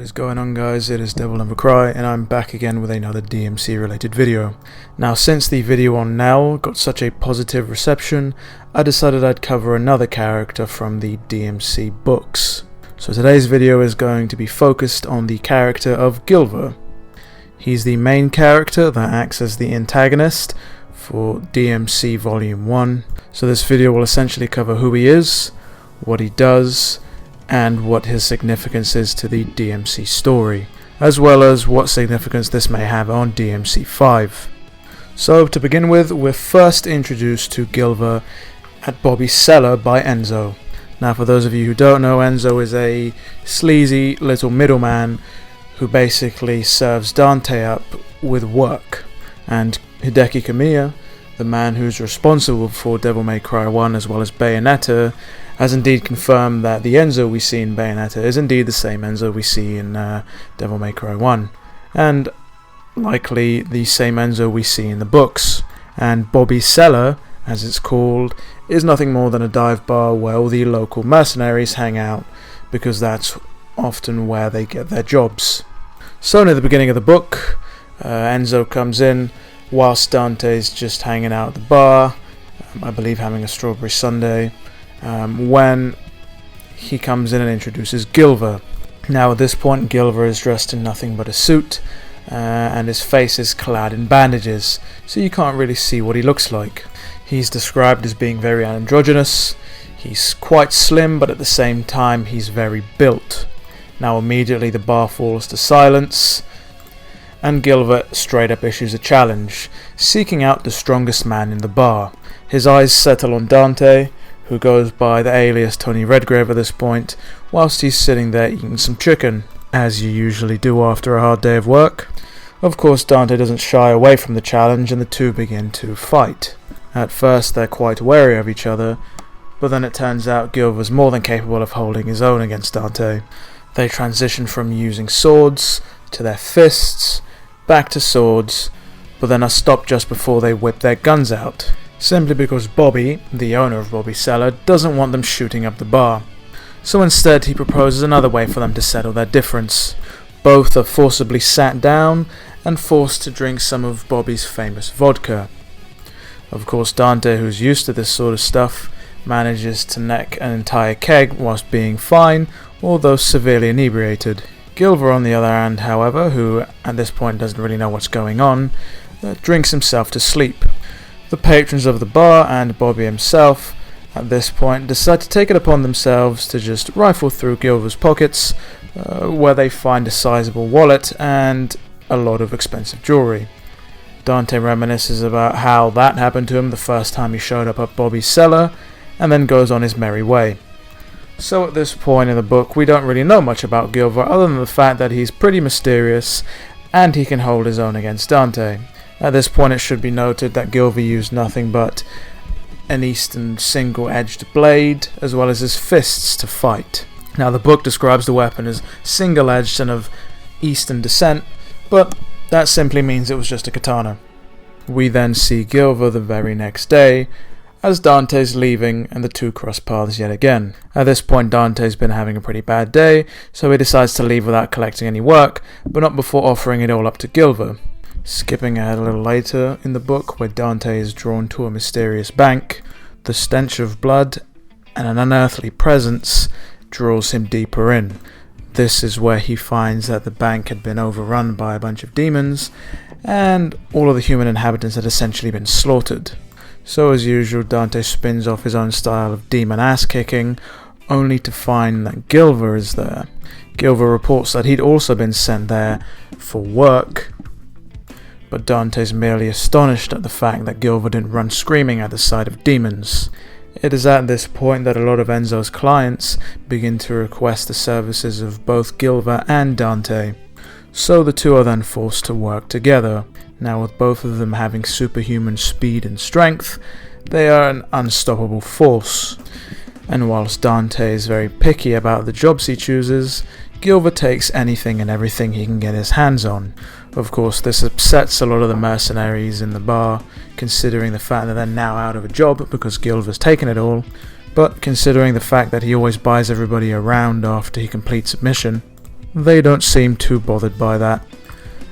is going on, guys? It is DevilNeverCry, and I'm back again with another DMC related video. Now, since the video on Nell got such a positive reception, I decided I'd cover another character from the DMC books. So today's video is going to be focused on the character of Gilver. He's the main character that acts as the antagonist for DMC Volume 1. So this video will essentially cover who he is, what he does, and what his significance is to the DMC story, as well as what significance this may have on DMC 5. So to begin with, we're first introduced to Gilver at Bobby's cellar by Enzo. Now, for those of you who don't know, Enzo is a sleazy little middleman who basically serves Dante up with work, and Hideki Kamiya, the man who's responsible for DevilNeverCry 1 as well as Bayonetta, has indeed confirmed that the Enzo we see in Bayonetta is indeed the same Enzo we see in DevilNeverCry 1, and likely the same Enzo we see in the books. And Bobby's Cellar, as it's called, is nothing more than a dive bar where all the local mercenaries hang out, because that's often where they get their jobs. So near the beginning of the book, Enzo comes in whilst Dante's just hanging out at the bar, I believe having a strawberry sundae, when he comes in and introduces Gilver. Now at this point, Gilver is dressed in nothing but a suit, and his face is clad in bandages, so you can't really see what he looks like. He's described as being very androgynous. He's quite slim, but at the same time he's very built. Now immediately the bar falls to silence, and Gilver straight up issues a challenge, seeking out the strongest man in the bar. His eyes settle on Dante, who goes by the alias Tony Redgrave at this point, whilst he's sitting there eating some chicken, as you usually do after a hard day of work. Of course, Dante doesn't shy away from the challenge, and the two begin to fight. At first they're quite wary of each other, but then it turns out Gilver's more than capable of holding his own against Dante. They transition from using swords to their fists, back to swords, but then are stopped just before they whip their guns out, simply because Bobby, the owner of Bobby's Cellar, doesn't want them shooting up the bar. So instead he proposes another way for them to settle their difference. Both are forcibly sat down and forced to drink some of Bobby's famous vodka. Of course, Dante, who's used to this sort of stuff, manages to neck an entire keg whilst being fine, although severely inebriated. Gilver, on the other hand, however, who at this point doesn't really know what's going on, drinks himself to sleep. The patrons of the bar and Bobby himself at this point decide to take it upon themselves to just rifle through Gilver's pockets, where they find a sizable wallet and a lot of expensive jewellery. Dante reminisces about how that happened to him the first time he showed up at Bobby's Cellar, and then goes on his merry way. So at this point in the book, we don't really know much about Gilver other than the fact that he's pretty mysterious and he can hold his own against Dante. At this point it should be noted that Gilver used nothing but an Eastern single-edged blade as well as his fists to fight. Now the book describes the weapon as single-edged and of Eastern descent, but that simply means it was just a katana. We then see Gilver the very next day as Dante's leaving and the two cross paths yet again. At this point Dante's been having a pretty bad day, so he decides to leave without collecting any work, but not before offering it all up to Gilver. Skipping ahead a little later in the book, where Dante is drawn to a mysterious bank, the stench of blood and an unearthly presence draws him deeper in. This is where he finds that the bank had been overrun by a bunch of demons, and all of the human inhabitants had essentially been slaughtered. So as usual, Dante spins off his own style of demon ass-kicking, only to find that Gilver is there. Gilver reports that he'd also been sent there for work, but Dante's merely astonished at the fact that Gilver didn't run screaming at the sight of demons. It is at this point that a lot of Enzo's clients begin to request the services of both Gilver and Dante, so the two are then forced to work together. Now, with both of them having superhuman speed and strength, they are an unstoppable force. And whilst Dante is very picky about the jobs he chooses, Gilver takes anything and everything he can get his hands on. Of course, this upsets a lot of the mercenaries in the bar, considering the fact that they're now out of a job because Gilver's taken it all, but considering the fact that he always buys everybody around after he completes a mission, they don't seem too bothered by that.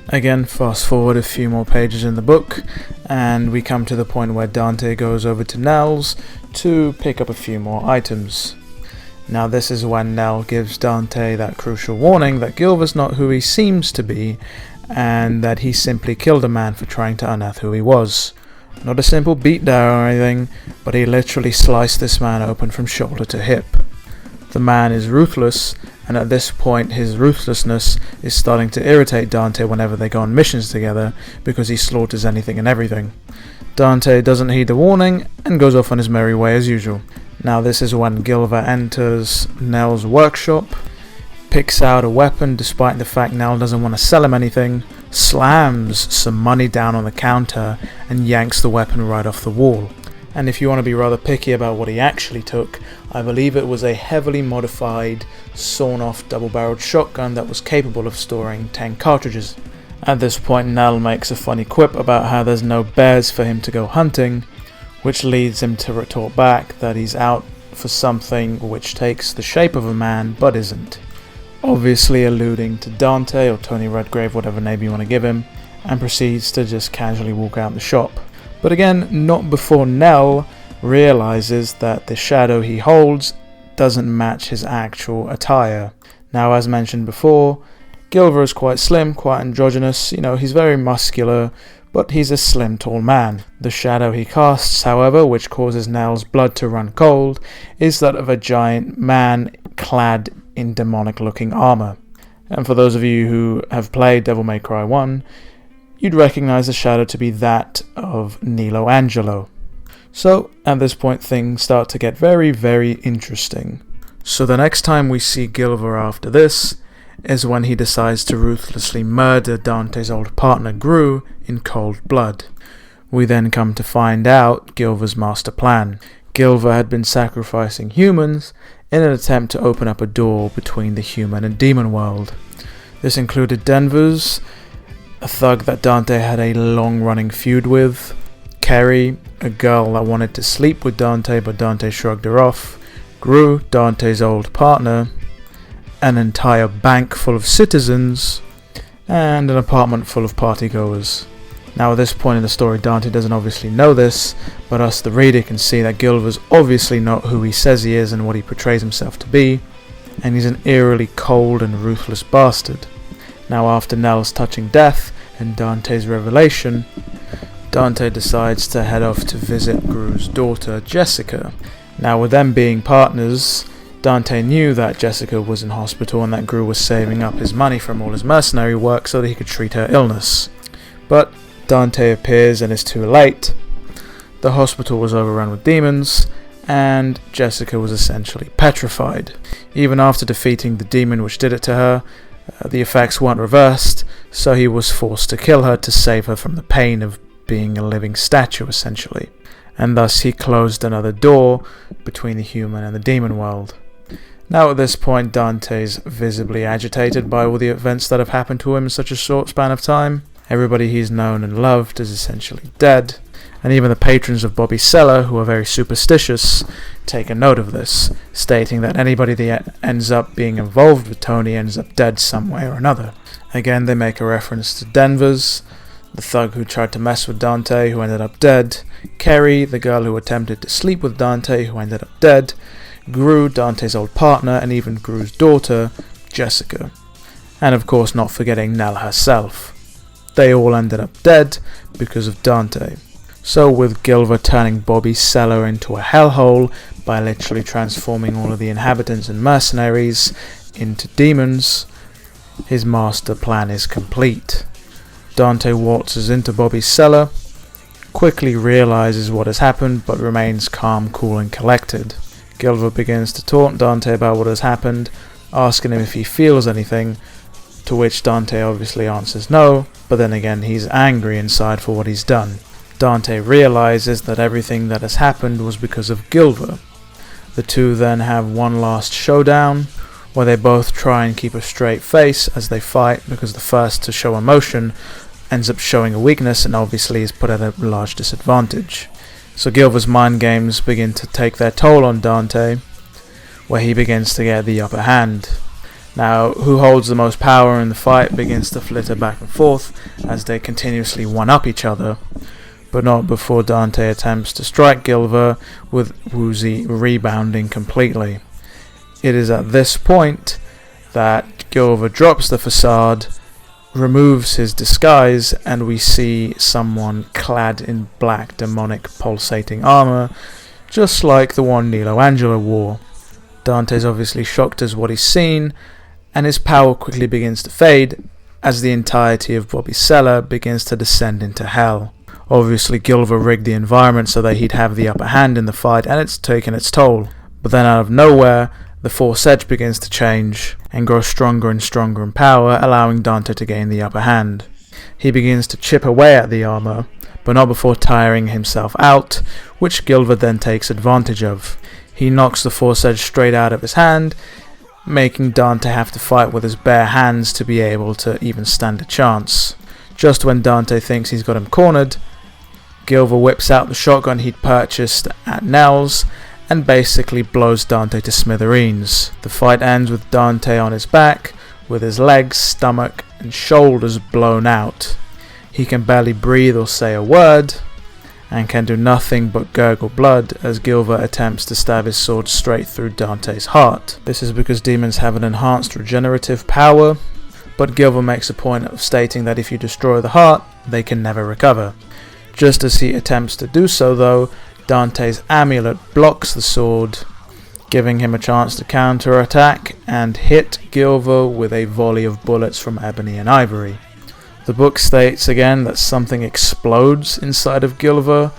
Again, fast forward a few more pages in the book, and we come to the point where Dante goes over to Nell's to pick up a few more items. Now this is when Nell gives Dante that crucial warning that Gilver's not who he seems to be, and that he simply killed a man for trying to unearth who he was. Not a simple beatdown or anything, but he literally sliced this man open from shoulder to hip. The man is ruthless, and at this point his ruthlessness is starting to irritate Dante whenever they go on missions together, because he slaughters anything and everything. Dante doesn't heed the warning and goes off on his merry way as usual. Now this is when Gilver enters Nell's workshop, picks out a weapon despite the fact Nell doesn't want to sell him anything, slams some money down on the counter and yanks the weapon right off the wall. And if you want to be rather picky about what he actually took, I believe it was a heavily modified, sawn-off double-barreled shotgun that was capable of storing 10 cartridges. At this point Nell makes a funny quip about how there's no bears for him to go hunting, which leads him to retort back that he's out for something which takes the shape of a man but isn't. Obviously alluding to Dante or Tony Redgrave, whatever name you want to give him, and proceeds to just casually walk out the shop. But again, not before Nell realizes that the shadow he holds doesn't match his actual attire. Now, as mentioned before, Gilver is quite slim, quite androgynous, he's very muscular, but he's a slim, tall man. The shadow he casts, however, which causes Nell's blood to run cold, is that of a giant man clad in demonic-looking armor. And for those of you who have played DevilNeverCry 1, you'd recognize the shadow to be that of Nilo Angelo. So, at this point things start to get very, very interesting. So the next time we see Gilver after this is when he decides to ruthlessly murder Dante's old partner Gru in cold blood. We then come to find out Gilver's master plan. Gilver had been sacrificing humans in an attempt to open up a door between the human and demon world. This included Denver's, a thug that Dante had a long-running feud with, Kerry, a girl that wanted to sleep with Dante but Dante shrugged her off, Gru, Dante's old partner, an entire bank full of citizens, and an apartment full of partygoers. Now at this point in the story Dante doesn't obviously know this, but us the reader can see that Gilver's obviously not who he says he is and what he portrays himself to be, and he's an eerily cold and ruthless bastard. Now after Nell's touching death and Dante's revelation, Dante decides to head off to visit Gru's daughter Jessica. Now with them being partners, Dante knew that Jessica was in hospital and that Gru was saving up his money from all his mercenary work so that he could treat her illness. But Dante appears and is too late. The hospital was overrun with demons, and Jessica was essentially petrified. Even after defeating the demon which did it to her, the effects weren't reversed, so he was forced to kill her to save her from the pain of being a living statue essentially. And thus he closed another door between the human and the demon world. Now at this point Dante's visibly agitated by all the events that have happened to him in such a short span of time. Everybody he's known and loved is essentially dead, and even the patrons of Bobby's Cellar, who are very superstitious, take a note of this, stating that anybody that ends up being involved with Tony ends up dead some way or another. Again, they make a reference to Denver's, the thug who tried to mess with Dante, who ended up dead, Kerry, the girl who attempted to sleep with Dante, who ended up dead, Gru, Dante's old partner, and even Gru's daughter, Jessica. And of course not forgetting Nell herself. They all ended up dead because of Dante. So with Gilver turning Bobby's Cellar into a hellhole by literally transforming all of the inhabitants and mercenaries into demons, his master plan is complete. Dante waltzes into Bobby's Cellar, quickly realizes what has happened but remains calm, cool and collected. Gilver begins to taunt Dante about what has happened, asking him if he feels anything, to which Dante obviously answers no, but then again he's angry inside for what he's done. Dante realizes that everything that has happened was because of Gilver. The two then have one last showdown, where they both try and keep a straight face as they fight, because the first to show emotion ends up showing a weakness and obviously is put at a large disadvantage. So Gilver's mind games begin to take their toll on Dante, where he begins to get the upper hand. Now, who holds the most power in the fight begins to flitter back and forth as they continuously one-up each other, but not before Dante attempts to strike Gilver, with Woozy rebounding completely. It is at this point that Gilver drops the facade, removes his disguise, and we see someone clad in black demonic pulsating armor, just like the one Nilo wore. Dante's obviously shocked as what he's seen, and his power quickly begins to fade as the entirety of Bobby's cellar begins to descend into hell. Obviously Gilver rigged the environment so that he'd have the upper hand in the fight, and it's taken its toll. But then out of nowhere, the force edge begins to change and grow stronger and stronger in power, allowing Dante to gain the upper hand. He begins to chip away at the armor, but not before tiring himself out, which Gilver then takes advantage of. He knocks the force edge straight out of his hand, making Dante have to fight with his bare hands to be able to even stand a chance. Just when Dante thinks he's got him cornered, Gilver whips out the shotgun he'd purchased at Nell's and basically blows Dante to smithereens. The fight ends with Dante on his back, with his legs, stomach and shoulders blown out. He can barely breathe or say a word, and can do nothing but gurgle blood as Gilver attempts to stab his sword straight through Dante's heart. This is because demons have an enhanced regenerative power, but Gilver makes a point of stating that if you destroy the heart, they can never recover. Just as he attempts to do so though, Dante's amulet blocks the sword, giving him a chance to counter-attack and hit Gilver with a volley of bullets from ebony and ivory. The book states again that something explodes inside of Gilver,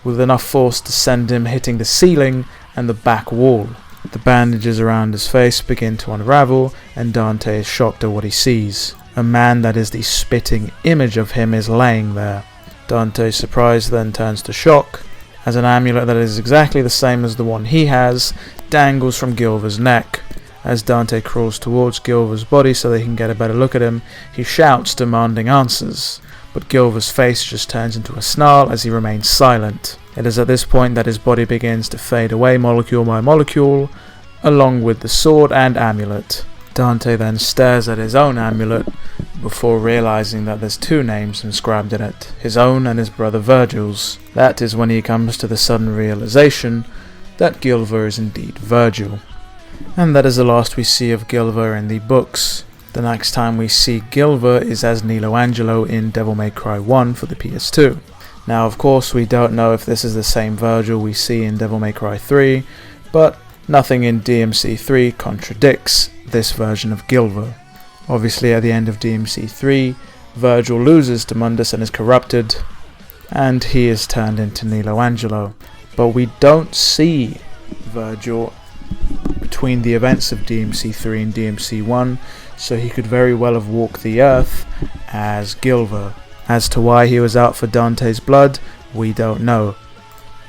with enough force to send him hitting the ceiling and the back wall. The bandages around his face begin to unravel, and Dante is shocked at what he sees. A man that is the spitting image of him is laying there. Dante's surprise then turns to shock, as an amulet that is exactly the same as the one he has dangles from Gilver's neck. As Dante crawls towards Gilver's body so they can get a better look at him, he shouts, demanding answers, but Gilver's face just turns into a snarl as he remains silent. It is at this point that his body begins to fade away molecule by molecule, along with the sword and amulet. Dante then stares at his own amulet before realizing that there's two names inscribed in it, his own and his brother Virgil's. That is when he comes to the sudden realization that Gilver is indeed Virgil. And that is the last we see of Gilver in the books. The next time we see Gilver is as Nilo in DevilNeverCry 1 for the PS2. Now of course we don't know if this is the same Virgil we see in DevilNeverCry 3, but nothing in DMC 3 contradicts this version of Gilver. Obviously at the end of DMC 3, Virgil loses to Mundus and is corrupted, and he is turned into Nilo. But we don't see Virgil between the events of DMC 3 and DMC 1, so he could very well have walked the earth as Gilver. As to why he was out for Dante's blood, we don't know.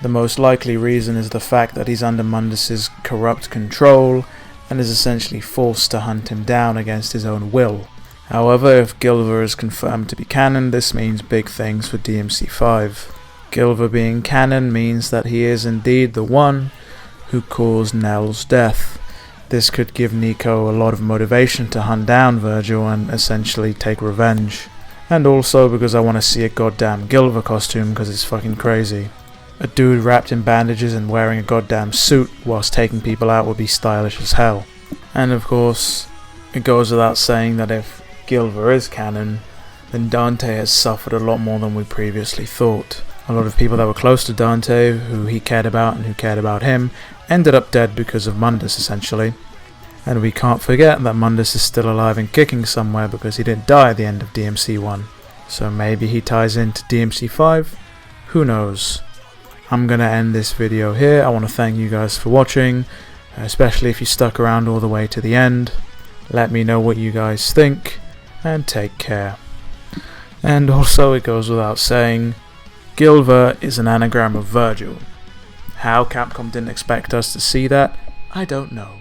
The most likely reason is the fact that he's under Mundus's corrupt control and is essentially forced to hunt him down against his own will. However, if Gilver is confirmed to be canon, this means big things for DMC 5. Gilver being canon means that he is indeed the one who caused Nell's death. This could give Nico a lot of motivation to hunt down Virgil and essentially take revenge. And also because I want to see a goddamn Gilver costume because it's fucking crazy. A dude wrapped in bandages and wearing a goddamn suit whilst taking people out would be stylish as hell. And of course, it goes without saying that if Gilver is canon, then Dante has suffered a lot more than we previously thought. A lot of people that were close to Dante, who he cared about and who cared about him, ended up dead because of Mundus essentially. And we can't forget that Mundus is still alive and kicking somewhere because he didn't die at the end of DMC 1. So maybe he ties into DMC 5? Who knows? I'm gonna end this video here. I want to thank you guys for watching, especially if you stuck around all the way to the end. Let me know what you guys think, and take care. And also, it goes without saying, Gilver is an anagram of Virgil. How Capcom didn't expect us to see that, I don't know.